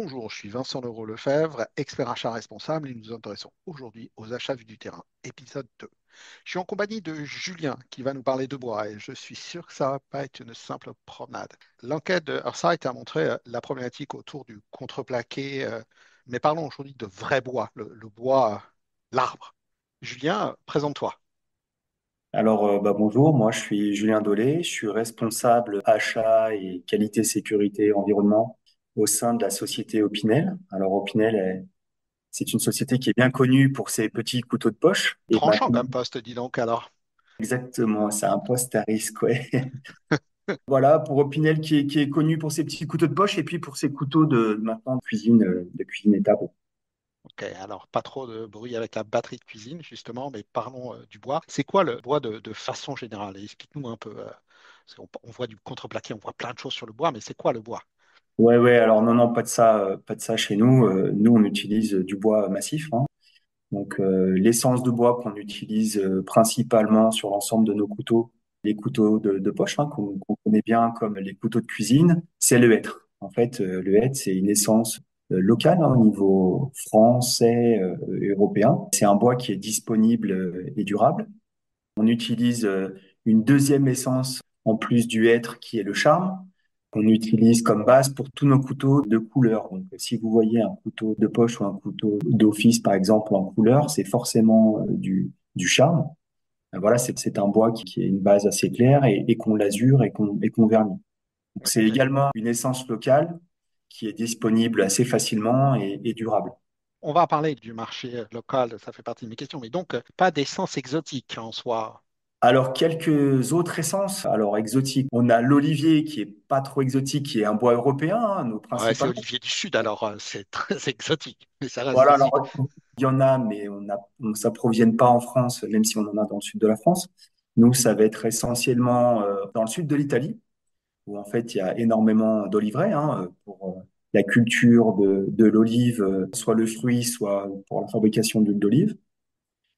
Bonjour, je suis Vincent Leroux-Lefebvre, expert achat responsable et nous nous intéressons aujourd'hui aux achats vus du terrain, épisode 2. Je suis en compagnie de Julien qui va nous parler de bois et je suis sûr que ça va pas être une simple promenade. L'enquête de Earthsight a montré la problématique autour du contreplaqué, mais parlons aujourd'hui de vrai bois, le bois, l'arbre. Julien, présente-toi. Bonjour, moi je suis Julien Dolé, je suis responsable achat et qualité sécurité environnement au sein de la société Opinel. C'est une société qui est bien connue pour ses petits couteaux de poche. Et Tranchant maintenant, comme poste, dis donc alors. exactement, c'est un poste à risque, ouais. Voilà, pour Opinel qui est connu pour ses petits couteaux de poche et puis pour ses couteaux de maintenant de cuisine étape. Ok, alors pas trop de bruit avec la batterie de cuisine, justement, mais parlons du bois. C'est quoi le bois de façon générale? Explique-nous un peu. Parce qu'on voit du contreplaqué, on voit plein de choses sur le bois, mais c'est quoi le bois? Ouais, alors non, pas de ça chez nous. Nous, on utilise du bois massif, hein. L'essence de bois qu'on utilise principalement sur l'ensemble de nos couteaux, les couteaux de poche, hein, qu'on connaît bien comme les couteaux de cuisine, c'est le hêtre. En fait, le hêtre, c'est une essence locale, hein, au niveau français et européen. C'est un bois qui est disponible et durable. On utilise une deuxième essence en plus du hêtre qui est le charme, qu'on utilise comme base pour tous nos couteaux de couleur. Donc, si vous voyez un couteau de poche ou un couteau d'office, par exemple, en couleur, c'est forcément du charme. Voilà, c'est un bois qui est une base assez claire et qu'on lasure et qu'on vernit. Donc, c'est Ok. également une essence locale qui est disponible assez facilement et durable. On va parler du marché local, ça fait partie de mes questions, mais donc pas d'essence exotique en soi. Alors, quelques autres essences. Alors, exotiques. On a l'olivier qui est pas trop exotique, qui est un bois européen, hein, nos Ouais, c'est principales. Olivier du Sud, alors c'est très exotique, mais ça reste Voilà, aussi. alors, il y en a, mais on s'approvisionne pas en France, même si on en a dans le sud de la France. Nous, ça va être essentiellement dans le sud de l'Italie, où en fait, il y a énormément d'oliveraies, hein, pour la culture de l'olive, soit le fruit, soit pour la fabrication d'huile d'olive.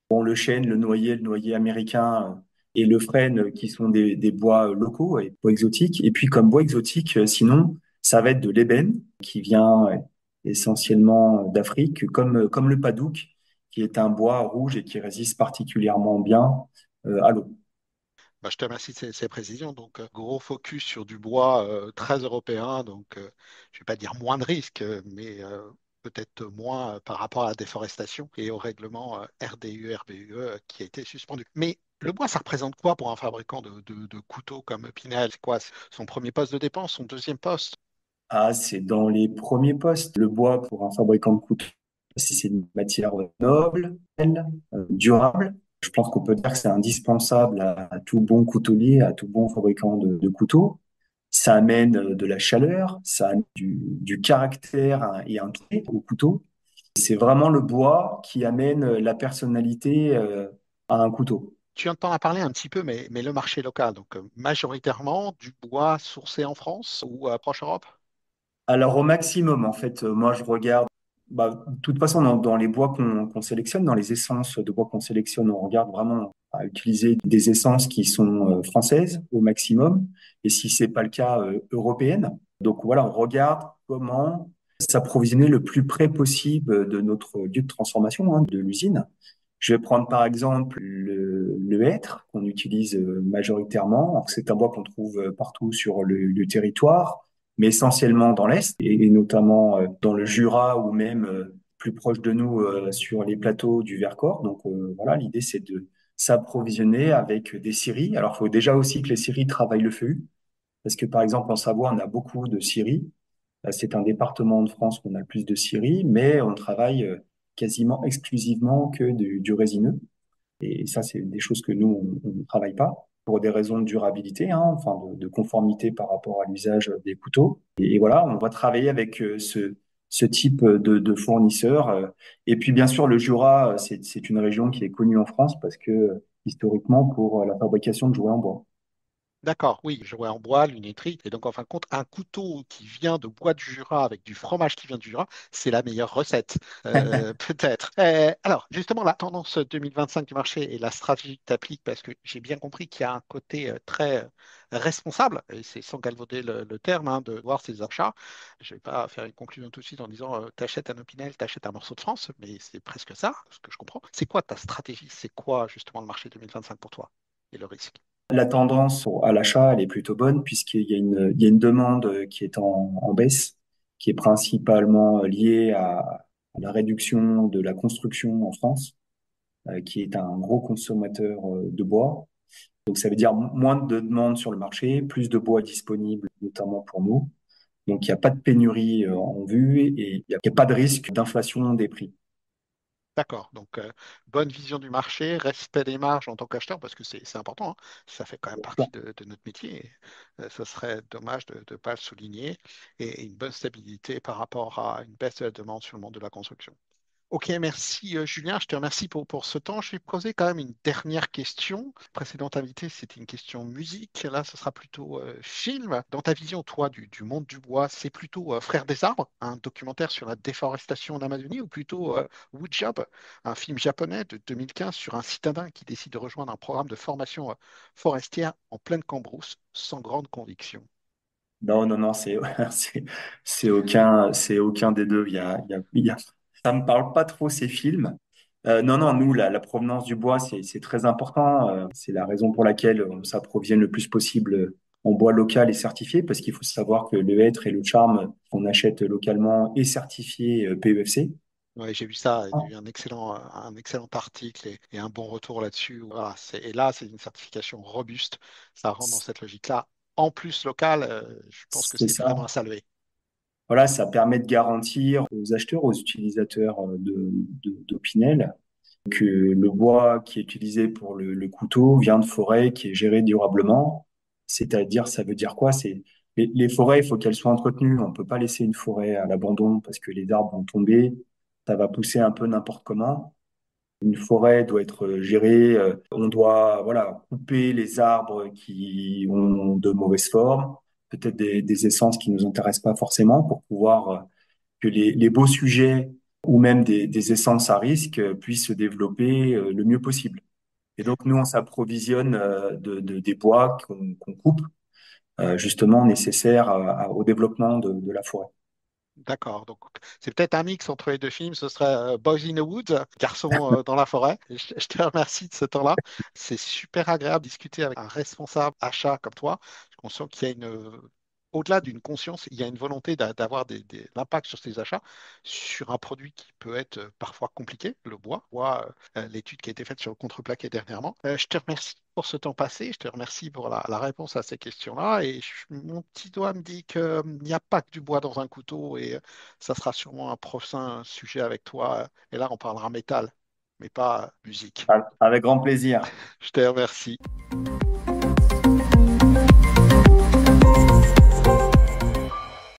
Bon, le chêne, le noyer américain et le frêne qui sont des bois locaux et bois exotiques. Et puis comme bois exotique, sinon, ça va être de l'ébène qui vient essentiellement d'Afrique, comme le padouk, qui est un bois rouge et qui résiste particulièrement bien à l'eau. Bah, je te remercie de ces précisions. Donc, gros focus sur du bois très européen. Donc, je ne vais pas dire moins de risques, mais peut-être moins par rapport à la déforestation et au règlement RDU, RBUE qui a été suspendu. Mais le bois, ça représente quoi pour un fabricant de couteaux comme Pinel? C'est quoi son premier poste de dépense, son deuxième poste? Ah, c'est dans les premiers postes. Le bois pour un fabricant de couteaux, c'est une matière noble, belle, durable. Je pense qu'on peut dire que c'est indispensable à tout bon coutelier, à tout bon fabricant de couteaux. Ça amène de la chaleur, ça amène du caractère et un pied au couteau. C'est vraiment le bois qui amène la personnalité à un couteau. Tu entends en parler un petit peu, mais le marché local, donc majoritairement du bois sourcé en France ou proche Europe? Alors au maximum, en fait, moi je regarde, de toute façon dans les bois qu'on sélectionne, dans les essences de bois qu'on sélectionne, on regarde vraiment à utiliser des essences qui sont françaises au maximum, et si c'est pas le cas, européennes. Donc voilà, on regarde comment s'approvisionner le plus près possible de notre lieu de transformation, hein, de l'usine. Je vais prendre par exemple le hêtre qu'on utilise majoritairement. C'est un bois qu'on trouve partout sur le territoire, mais essentiellement dans l'Est et notamment dans le Jura ou même plus proche de nous sur les plateaux du Vercors. Donc voilà, l'idée c'est de s'approvisionner avec des scieries. Alors il faut déjà aussi que les scieries travaillent le feu, parce que par exemple en Savoie on a beaucoup de scieries. C'est un département de France où on a le plus de scieries, mais on travaille quasiment exclusivement que du résineux. Et ça, c'est des choses que nous, on ne travaille pas pour des raisons de durabilité, hein, enfin de conformité par rapport à l'usage des couteaux. Et voilà, on va travailler avec ce type de fournisseurs. Et puis, bien sûr, le Jura, c'est une région qui est connue en France parce que historiquement, pour la fabrication de jouets en bois. D'accord, oui, jouet en bois, lunetterie. Et donc, en fin de compte, un couteau qui vient de bois du Jura avec du fromage qui vient du Jura, c'est la meilleure recette, peut-être. Alors, justement, la tendance 2025 du marché et la stratégie que tu appliques, parce que j'ai bien compris qu'il y a un côté très responsable, et c'est sans galvauder le terme, hein, de voir ses achats. Je ne vais pas faire une conclusion tout de suite en disant t'achètes un Opinel, t'achètes un morceau de France, mais c'est presque ça, ce que je comprends. C'est quoi ta stratégie? C'est quoi, justement, le marché 2025 pour toi et le risque? La tendance à l'achat, elle est plutôt bonne puisqu'il y a une demande qui est en baisse, qui est principalement liée à la réduction de la construction en France, qui est un gros consommateur de bois. Donc ça veut dire moins de demandes sur le marché, plus de bois disponible, notamment pour nous. Donc il n'y a pas de pénurie en vue et il n'y a pas de risque d'inflation des prix. D'accord, donc bonne vision du marché, respect des marges en tant qu'acheteur, parce que c'est important, hein. Ça fait quand même partie de notre métier. Et, ce serait dommage de ne pas le souligner. Et une bonne stabilité par rapport à une baisse de la demande sur le monde de la construction. Ok, merci Julien, je te remercie pour ce temps. Je vais poser quand même une dernière question. Précédente invité, c'était une question musique. Là, ce sera plutôt film. Dans ta vision, toi, du monde du bois, c'est plutôt Frères des arbres, un documentaire sur la déforestation en Amazonie, ou plutôt Woodjob, un film japonais de 2015 sur un citadin qui décide de rejoindre un programme de formation forestière en pleine cambrousse, sans grande conviction. Non, non, non, c'est c'est aucun des deux. Ça me parle pas trop ces films. Non, non, nous, la provenance du bois, c'est très important. C'est la raison pour laquelle on s'approvisionne le plus possible en bois local et certifié, parce qu'il faut savoir que le hêtre et le charme qu'on achète localement est certifié PEFC. Ouais, j'ai vu ça, il y a eu un excellent article et un bon retour là-dessus. Voilà, et là, c'est une certification robuste. Ça rentre dans cette logique-là. En plus, local, je pense que C'est c'est vraiment ça. à saluer. Voilà, ça permet de garantir aux acheteurs, aux utilisateurs d'Opinel que le bois qui est utilisé pour le couteau vient de forêt qui est gérée durablement. C'est-à-dire, ça veut dire quoi? C'est les forêts, il faut qu'elles soient entretenues. On peut pas laisser une forêt à l'abandon parce que les arbres vont tomber. Ça va pousser un peu n'importe comment. Une forêt doit être gérée. On doit, voilà, couper les arbres qui ont de mauvaises formes, peut-être des essences qui nous intéressent pas forcément pour pouvoir que les beaux sujets ou même des essences à risque puissent se développer le mieux possible. Et donc, nous, on s'approvisionne des bois qu'on coupe, justement nécessaires au développement de la forêt. D'accord. Donc, c'est peut-être un mix entre les deux films. Ce serait Boys in the Woods, Garçon dans la forêt. Et je te remercie de ce temps-là. C'est super agréable de discuter avec un responsable achat comme toi. On sent qu'il y a au-delà d'une conscience, il y a une volonté d'avoir l'impact sur ses achats sur un produit qui peut être parfois compliqué, le bois. L'étude qui a été faite sur le contreplaqué dernièrement. Je te remercie pour ce temps passé. Je te remercie pour la réponse à ces questions-là. Et mon petit doigt me dit qu'il n'y a pas que du bois dans un couteau et ça sera sûrement un prochain sujet avec toi. Et là, on parlera métal, mais pas musique. Avec grand plaisir. Je te remercie.